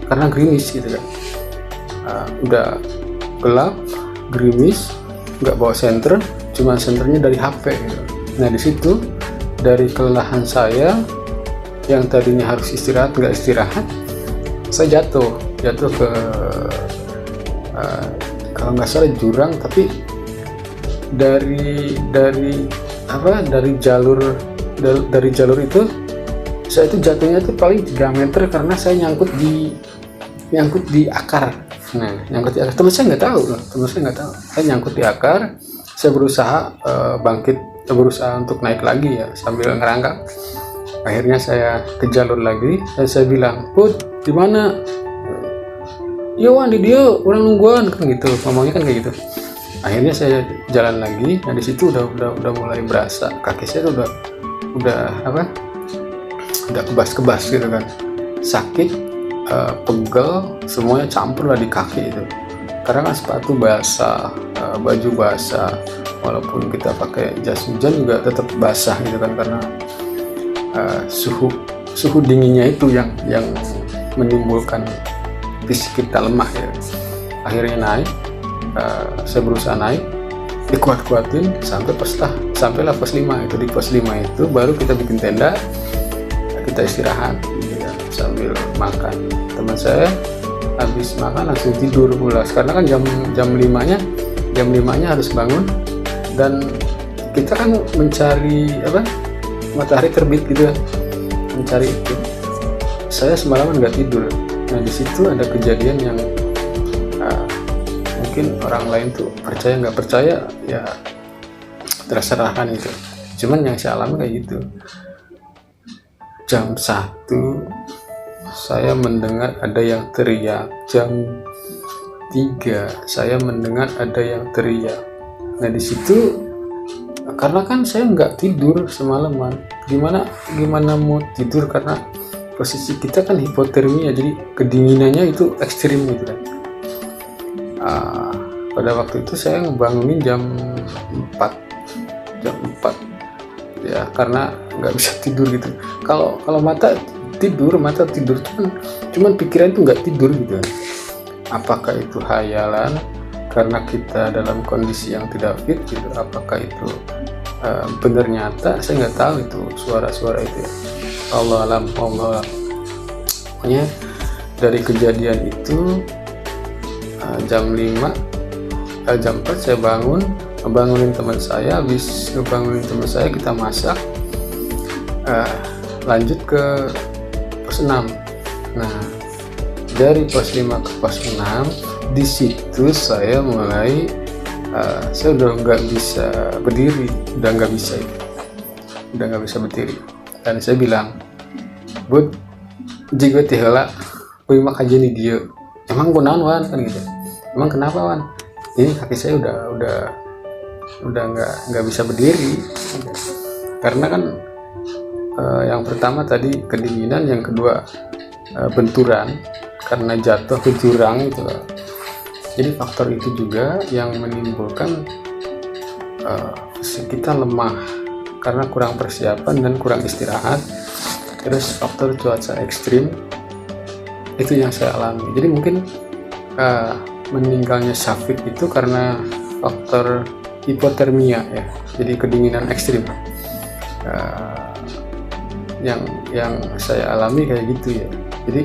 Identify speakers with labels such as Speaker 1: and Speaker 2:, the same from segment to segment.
Speaker 1: karena gerimis gitu kan. Udah gelap, gerimis, nggak bawa senter, cuma senternya dari HP gitu. Nah di situ dari kelelahan saya yang tadinya harus istirahat nggak istirahat, saya jatuh ke kalau nggak salah jurang, tapi dari jalur itu saya itu jatuhnya itu paling 3 meter karena saya nyangkut di akar. Nah, nyangkut di akar, teman saya nggak tahu, saya nyangkut di akar. Saya berusaha berusaha untuk naik lagi ya sambil ngerangkak. Akhirnya saya ke jalur lagi dan saya bilang, "Put, di mana?" "Ya Wan, di dia, orang nungguan," kan gitu, ngomongnya kan kayak gitu. Akhirnya saya jalan lagi. Nah di situ udah mulai berasa kaki saya tuh udah kebas gitu kan, sakit, pegel, semuanya campur lah di kaki itu. Karena kan sepatu basah, baju basah, walaupun kita pakai jas hujan juga tetap basah gitu kan, karena suhu dinginnya itu yang menimbulkan fisik kita lemah ya. Akhirnya naik, saya berusaha naik, dikuat-kuatin sampailah pos 5 itu. Di pos 5 itu baru kita bikin tenda, kita istirahat gitu ya, sambil makan. Teman saya habis makan langsung tidur pulas karena kan jam 5-nya harus bangun, dan kita kan mencari matahari terbit gitu ya, mencari itu. Saya semalaman nggak tidur. Nah di situ ada kejadian yang mungkin orang lain tuh percaya nggak percaya ya terserah kan itu, cuman yang saya alami kayak gitu. Jam 1 saya mendengar ada yang teriak, jam 3 saya mendengar ada yang teriak. Nah di situ karena kan saya nggak tidur semalaman, gimana mau tidur karena posisi kita kan hipotermia, jadi kedinginannya itu ekstrim gitu kan. Pada waktu itu saya ngebangunin jam 4 ya, karena nggak bisa tidur gitu. Kalau mata tidur cuman pikiran itu nggak tidur gitu. Apakah itu hayalan karena kita dalam kondisi yang tidak fit gitu, apakah itu benar nyata, saya nggak tahu itu suara-suara itu ya. Allah alam. Pokoknya dari kejadian itu jam 4 saya bangunin teman saya. Habis ngebangunin teman saya, kita masak, lanjut ke pos 6. Nah dari pos 5 ke pos 6, di situ saya mulai saya udah nggak bisa berdiri, udah nggak bisa berdiri. Dan saya bilang, "Bud, jika tiheula kuy mah kajian di dia." "Emang kunaon Wan?" kan gitu. "Emang kenapa Wan?" "Ini kaki saya udah nggak bisa berdiri." Karena kan yang pertama tadi kedinginan, yang kedua benturan karena jatuh ke jurang itu. Jadi faktor itu juga yang menimbulkan fisik kita lemah karena kurang persiapan dan kurang istirahat. Terus faktor cuaca ekstrim itu yang saya alami. Jadi mungkin meninggalnya Syafiq itu karena faktor hipotermia ya, jadi kedinginan ekstrim. Yang saya alami kayak gitu ya. Jadi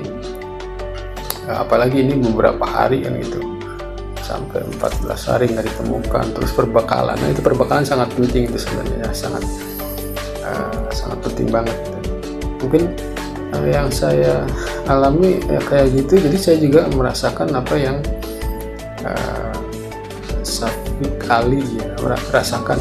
Speaker 1: apalagi ini beberapa hari kan gitu, sampai 14 hari nggak ditemukan. Terus perbekalan, nah itu perbekalan sangat penting itu sebenarnya, sangat penting banget gitu. Mungkin yang saya alami ya kayak gitu, jadi saya juga merasakan apa yang Syafiq Ali ya rasakan.